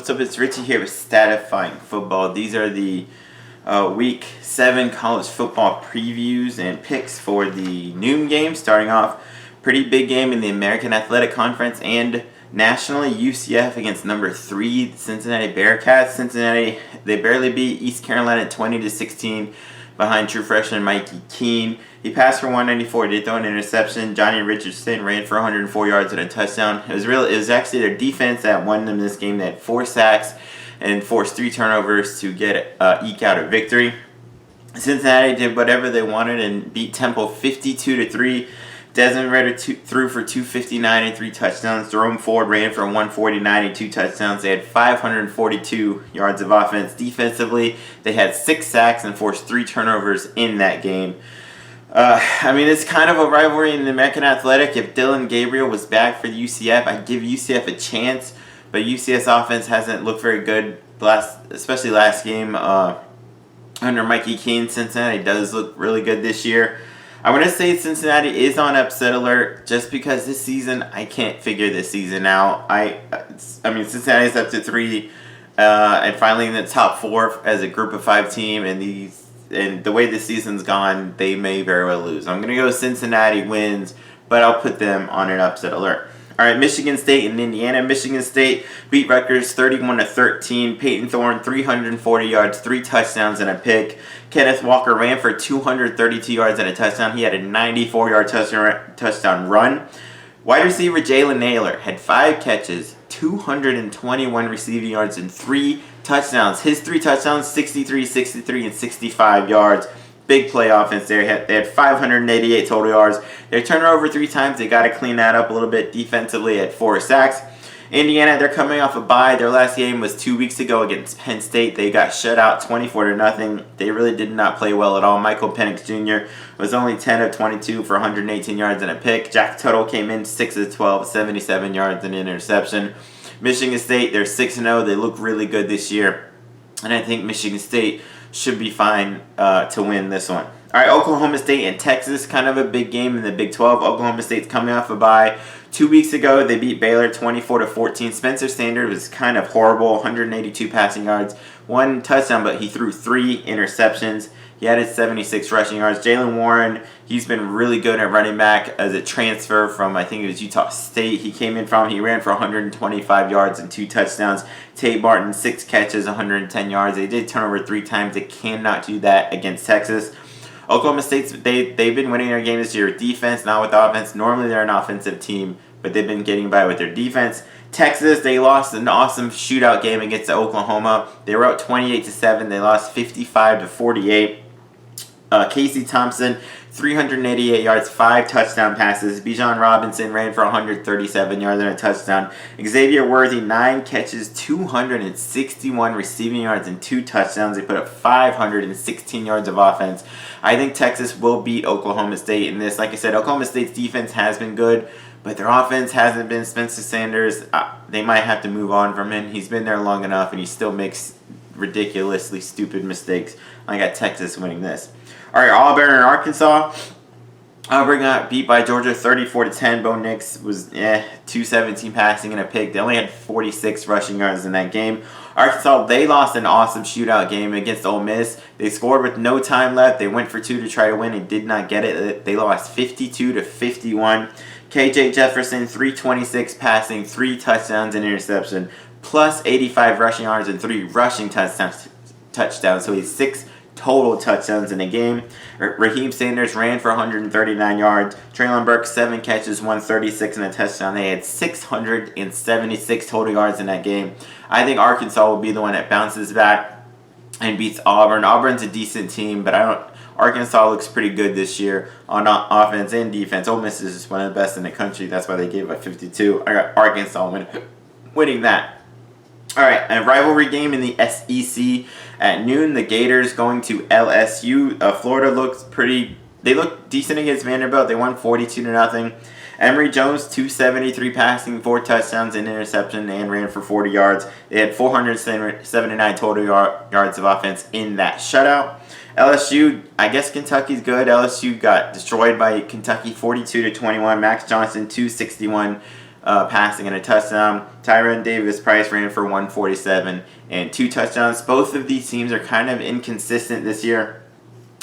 what's up? It's Richie here with Statifying Football. These are the Week 7 college football previews and picks for the noon game. Starting off, pretty big game in the American Athletic Conference and nationally, UCF against number 3 Cincinnati Bearcats. Cincinnati, they barely beat East Carolina 20-16 behind true freshman Mikey Keene. He passed for 194, did throw an interception. Johnny Richardson ran for 104 yards and a touchdown. It was actually their defense that won them this game. They had 4 sacks and forced 3 turnovers to eke out a victory. Cincinnati did whatever they wanted and beat Temple 52-3. Desmond Ridder threw for 259 and 3 touchdowns. Jerome Ford ran for 149 and 2 touchdowns. They had 542 yards of offense. Defensively, they had 6 sacks and forced 3 turnovers in that game. It's kind of a rivalry in the American Athletic. If Dylan Gabriel was back for the UCF, I'd give UCF a chance. But UCF's offense hasn't looked very good, especially last game under Mikey Keene. Cincinnati does look really good this year. I want to say Cincinnati is on upset alert just because this season, I can't figure this season out. Cincinnati's up to 3 and finally in the top 4 as a group of 5 team, and the way the season's gone, they may very well lose. I'm going to go Cincinnati wins, but I'll put them on an upset alert. All right, Michigan State and Indiana. Michigan State beat Rutgers 31-13. Peyton Thorne, 340 yards, 3 touchdowns, and a pick. Kenneth Walker ran for 232 yards and a touchdown. He had a 94-yard touchdown run. Wide receiver Jalen Naylor had 5 catches, 221 receiving yards, and 3 touchdowns. His 3 touchdowns, 63, 63, and 65 yards. Big play offense there. They had 588 total yards. They turned it over 3 times. They got to clean that up a little bit defensively at 4 sacks. Indiana, they're coming off a bye. Their last game was 2 weeks ago against Penn State. They got shut out 24-0. They really did not play well at all. Michael Penix Jr. was only 10 of 22 for 118 yards and a pick. Jack Tuttle came in 6 of 12, 77 yards and an interception. Michigan State, they're 6-0. They look really good this year. And I think Michigan State should be fine to win this one. All right, Oklahoma State and Texas, kind of a big game in the Big 12. Oklahoma State's coming off a bye. 2 weeks ago, they beat Baylor 24-14. Spencer Sanders was kind of horrible, 182 passing yards, 1 touchdown, but he threw 3 interceptions. He had his 76 rushing yards. Jalen Warren, he's been really good at running back as a transfer from, I think it was Utah State. He ran for 125 yards and 2 touchdowns. Tate Martin, 6 catches, 110 yards. They did turn over 3 times. They cannot do that against Texas. Oklahoma State's, they've been winning their game this year with defense, not with offense. Normally they're an offensive team, but they've been getting by with their defense. Texas, they lost an awesome shootout game against Oklahoma. They were out 28-7. They lost 55-48. Casey Thompson, 388 yards, 5 touchdown passes. Bijan Robinson ran for 137 yards and a touchdown. Xavier Worthy, 9 catches, 261 receiving yards, and 2 touchdowns. They put up 516 yards of offense. I think Texas will beat Oklahoma State in this. Like I said, Oklahoma State's defense has been good, but their offense hasn't been. Spencer Sanders, they might have to move on from him. He's been there long enough, and he still makes ridiculously stupid mistakes. I got Texas winning this. All right, Auburn and Arkansas. Auburn got beat by Georgia 34-10. Bo Nix was 217 passing and a pick. They only had 46 rushing yards in that game. Arkansas, they lost an awesome shootout game against Ole Miss. They scored with no time left. They went for 2 to try to win and did not get it. They lost 52-51. KJ Jefferson, 326 passing, 3 touchdowns and interception, plus 85 rushing yards and 3 rushing touchdowns. So he's 6 total touchdowns in the game. Raheem Sanders ran for 139 yards. Traylon Burks, 7 catches, 136 and a touchdown. They had 676 total yards in that game. I think Arkansas will be the one that bounces back and beats Auburn. Auburn's a decent team, but Arkansas looks pretty good this year on offense and defense. Ole Miss is just one of the best in the country. That's why they gave up 52. I got Arkansas winning that. All right, a rivalry game in the SEC at noon. The Gators going to LSU. Florida looks they look decent against Vanderbilt. They won 42-0. Emory Jones, 273 passing, 4 touchdowns, and interception, and ran for 40 yards. They had 479 total yards of offense in that shutout. LSU, I guess Kentucky's good. LSU got destroyed by Kentucky 42-21. Max Johnson, 261 passing and a touchdown. Tyron Davis-Price ran for 147 and 2 touchdowns. Both of these teams are kind of inconsistent this year.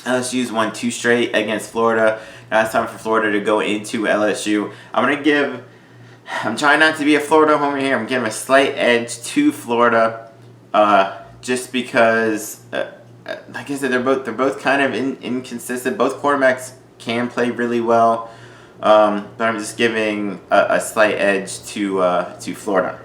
LSU's won 2 straight against Florida. Now it's time for Florida to go into LSU. I'm trying not to be a Florida homer here. I'm giving a slight edge to Florida, just because, like I said, they're both kind of inconsistent. Both quarterbacks can play really well, but I'm just giving a slight edge to Florida.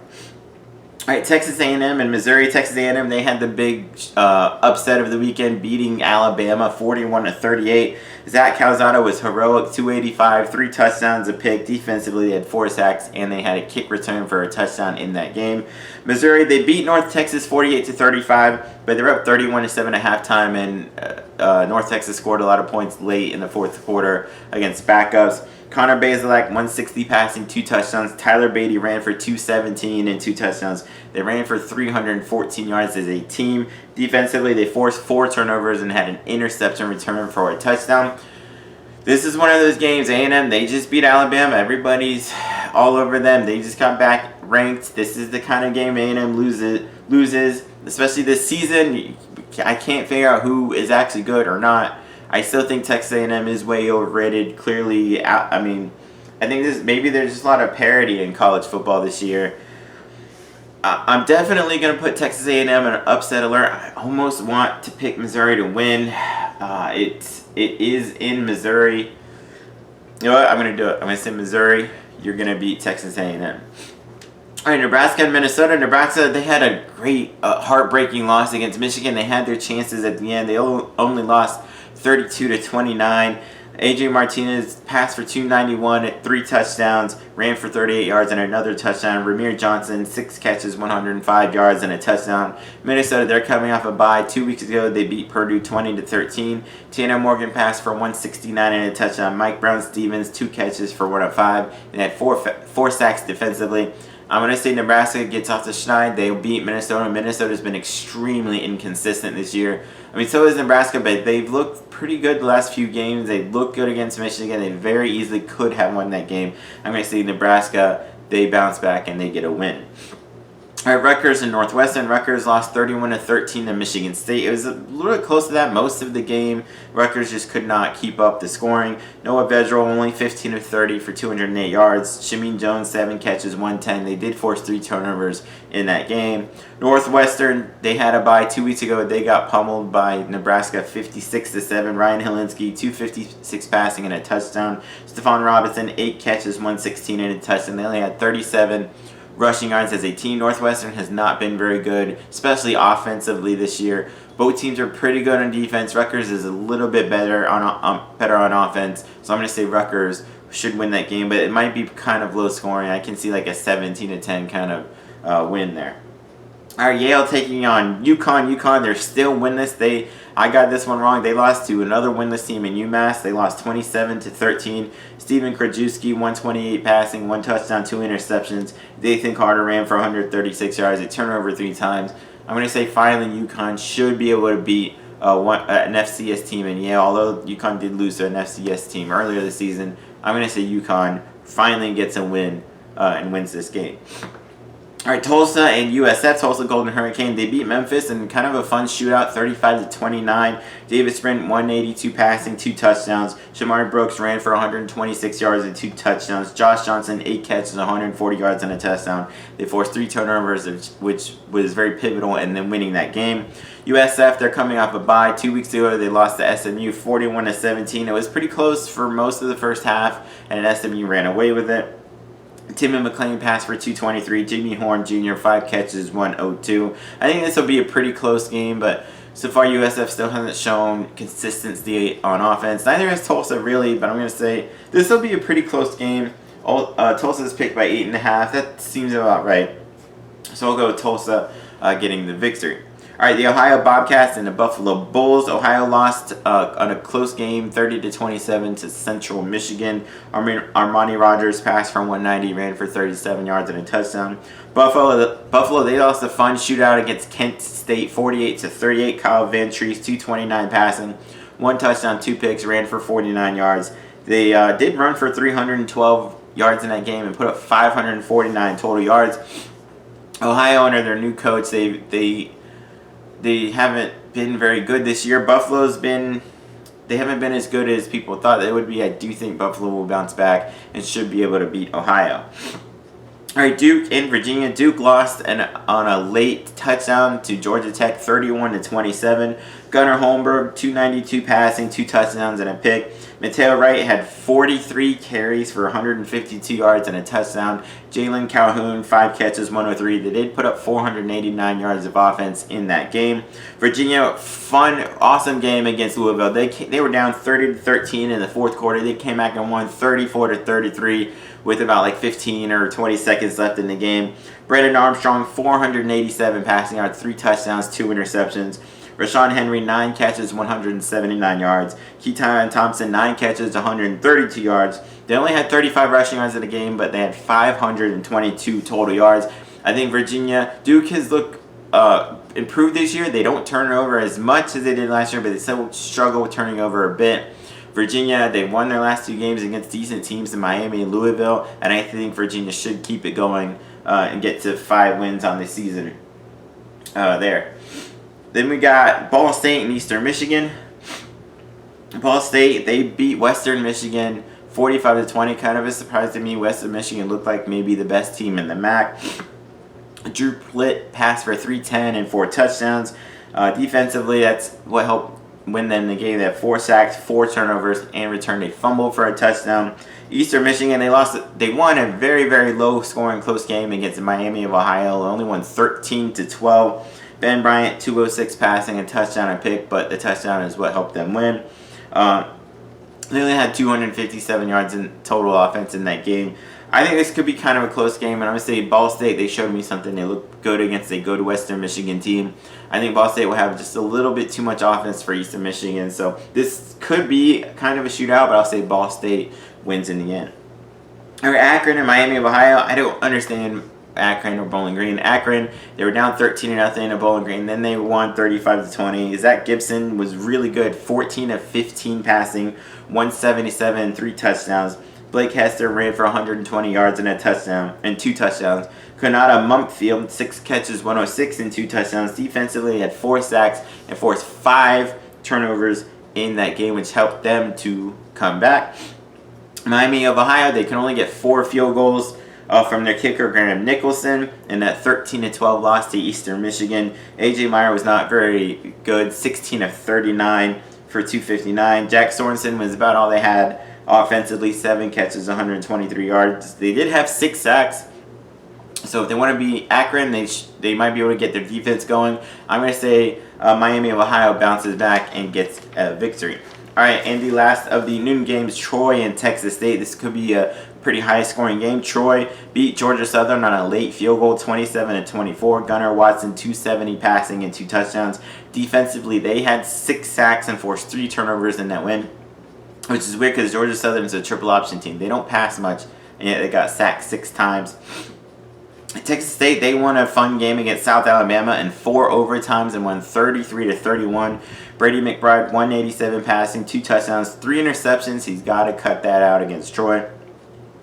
All right, Texas A&M and Missouri. Texas A&M, they had the big upset of the weekend, beating Alabama 41-38. Zach Calzada was heroic, 285, 3 touchdowns, a pick. Defensively, they had 4 sacks, and they had a kick return for a touchdown in that game. Missouri, they beat North Texas 48-35, but they were up 31-7 at halftime, and North Texas scored a lot of points late in the fourth quarter against backups. Connor Bazelak, 160 passing, 2 touchdowns. Tyler Beatty ran for 217 and 2 touchdowns. They ran for 314 yards as a team. Defensively, they forced 4 turnovers and had an interception return for a touchdown. This is one of those games, A&M, they just beat Alabama. Everybody's all over them. They just got back ranked. This is the kind of game A&M loses, especially this season. I can't figure out who is actually good or not. I still think Texas A&M is way overrated. Clearly, I think maybe there's just a lot of parity in college football this year. I'm definitely going to put Texas A&M in an upset alert. I almost want to pick Missouri to win. It is in Missouri. You know what? I'm going to do it. I'm going to say Missouri. You're going to beat Texas A&M. All right, Nebraska and Minnesota. Nebraska, they had a great, heartbreaking loss against Michigan. They had their chances at the end. They only lost 32-29. AJ Martinez passed for 291 at 3 touchdowns, ran for 38 yards and another touchdown. Ramir Johnson, 6 catches, 105 yards and a touchdown. Minnesota, they're coming off a bye. 2 weeks ago, they beat Purdue 20-13. Tanner Morgan passed for 169 and a touchdown. Mike Brown-Stevens, 2 catches for 105. They had 4 sacks defensively. I'm going to say Nebraska gets off the schneid. They beat Minnesota. Minnesota's been extremely inconsistent this year. So is Nebraska, but they've looked pretty good the last few games. They looked good against Michigan. They very easily could have won that game. I'm going to say Nebraska, they bounce back and they get a win. All right, Rutgers and Northwestern. Rutgers lost 31-13 to Michigan State. It was a little bit close to that most of the game. Rutgers just could not keep up the scoring. Noah Vedral only 15-30 for 208 yards. Shameem Jones 7 catches, 110. They did force 3 turnovers in that game. Northwestern, they had a bye 2 weeks ago. They got pummeled by Nebraska 56-7. Ryan Helinski 256 passing and a touchdown. Stephon Robinson 8 catches, 116 and a touchdown. They only had 37 rushing yards as a team. Northwestern has not been very good, especially offensively this year. Both teams are pretty good on defense. Rutgers is a little bit better on offense, so I'm going to say Rutgers should win that game, but it might be kind of low scoring. I can see like a 17-10 kind of win there. All right, Yale taking on UConn. UConn, they're still winless. I got this one wrong. They lost to another winless team in UMass. They lost 27-13. Steven Krajewski, 128 passing, 1 touchdown, 2 interceptions. Dathan Carter ran for 136 yards, a turnover 3 times. I'm going to say finally UConn should be able to beat an FCS team in Yale, although UConn did lose to an FCS team earlier this season. I'm going to say UConn finally gets a win and wins this game. All right, Tulsa and USF, Tulsa Golden Hurricane, they beat Memphis in kind of a fun shootout, 35-29. David Sprint, 182 passing, 2 touchdowns. Shamari Brooks ran for 126 yards and 2 touchdowns. Josh Johnson, 8 catches, 140 yards and a touchdown. They forced 3 turnovers, which was very pivotal in them winning that game. USF, they're coming off a bye. 2 weeks ago, they lost to SMU 41-17. It was pretty close for most of the first half, and SMU ran away with it. Timmy McClain passed for 223. Jimmy Horn Jr., 5 catches, 102. I think this will be a pretty close game, but so far USF still hasn't shown consistency on offense. Neither has Tulsa really, but I'm going to say this will be a pretty close game. Tulsa is picked by 8.5. That seems about right. So I'll go with Tulsa getting the victory. All right, the Ohio Bobcats and the Buffalo Bulls. Ohio lost on a close game, 30-27 to Central Michigan. Armani Rogers passed for 190, ran for 37 yards and a touchdown. Buffalo, they lost a fun shootout against Kent State, 48-38. Kyle Vantrease, 229 passing, 1 touchdown, 2 picks, ran for 49 yards. They did run for 312 yards in that game and put up 549 total yards. Ohio, under their new coach, they haven't been very good this year. They haven't been as good as people thought they would be. I do think Buffalo will bounce back and should be able to beat Ohio. All right, Duke in Virginia. Duke lost on a late touchdown to Georgia Tech, 31-27. Gunnar Holmberg, 292 passing, 2 touchdowns and a pick. Mateo Wright had 43 carries for 152 yards and a touchdown. Jalen Calhoun, 5 catches, 103. They did put up 489 yards of offense in that game. Virginia, fun, awesome game against Louisville. They were down 30-13 in the fourth quarter. They came back and won 34-33 with about like 15 or 20 seconds left in the game. Brendan Armstrong, 487 passing yards, 3 touchdowns, 2 interceptions. Rashawn Henry, 9 catches, 179 yards. Keaton Thompson, 9 catches, 132 yards. They only had 35 rushing yards in the game, but they had 522 total yards. I think Duke has looked improved this year. They don't turn it over as much as they did last year, but they still struggle with turning over a bit. Virginia, they won their last 2 games against decent teams in Miami and Louisville, and I think Virginia should keep it going and get to 5 wins on the season there. Then we got Ball State and Eastern Michigan. Ball State, they beat Western Michigan 45-20. Kind of a surprise to me. Western Michigan looked like maybe the best team in the MAC. Drew Plitt passed for 310 and 4 touchdowns. Defensively, that's what helped win them the game. They had 4 sacks, 4 turnovers, and returned a fumble for a touchdown. Eastern Michigan, they won a very, very low-scoring close game against Miami of Ohio. They only won 13-12. Ben Bryant, 206 passing, a touchdown and pick, but the touchdown is what helped them win. They only had 257 yards in total offense in that game. I think this could be kind of a close game, and I'm going to say Ball State, they showed me something. They look good against a good Western Michigan team. I think Ball State will have just a little bit too much offense for Eastern Michigan, so this could be kind of a shootout, but I'll say Ball State wins in the end. All right, Akron and Miami of Ohio. I don't understand Akron or Bowling Green. Akron, they were down 13-0 at Bowling Green. Then they won 35-20. Zach Gibson was really good, 14-15 passing, 177, 3 touchdowns. Blake Hester ran for 120 yards and a touchdown and 2 touchdowns. Konata Mumpfield, 6 catches, 106 and 2 touchdowns. Defensively, he had 4 sacks and forced 5 turnovers in that game, which helped them to come back. Miami of Ohio, they can only get 4 field goals from their kicker, Graham Nicholson, in that 13-12 loss to Eastern Michigan. A.J. Meyer was not very good, 16 of 39 for 259. Jack Sorensen was about all they had offensively, 7 catches, 123 yards. They did have 6 sacks, so if they want to be Akron, they might be able to get their defense going. I'm going to say Miami of Ohio bounces back and gets a victory. All right, and the last of the noon games, Troy and Texas State. This could be a pretty high-scoring game. Troy beat Georgia Southern on a late field goal, 27-24. Gunnar Watson, 270 passing and 2 touchdowns. Defensively, they had 6 sacks and forced 3 turnovers in that win, which is weird because Georgia Southern is a triple option team. They don't pass much, and yet they got sacked 6 times. Texas State, they won a fun game against South Alabama in 4 overtimes and won 33-31. Brady McBride, 187 passing, 2 touchdowns, 3 interceptions. He's got to cut that out against Troy.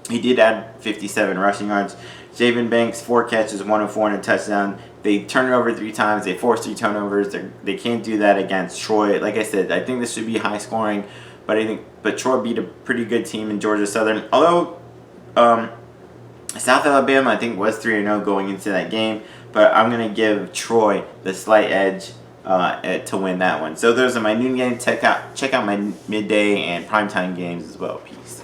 He did add 57 rushing yards. Javen Banks, 4 catches, 104 and a touchdown. They turned it over 3 times. They forced 3 turnovers. They can't do that against Troy. Like I said, I think this should be high scoring, but Troy beat a pretty good team in Georgia Southern. Although South Alabama, I think, was 3-0 going into that game, but I'm going to give Troy the slight edge to win that one. So those are my noon games. Check out my midday and primetime games as well. Peace.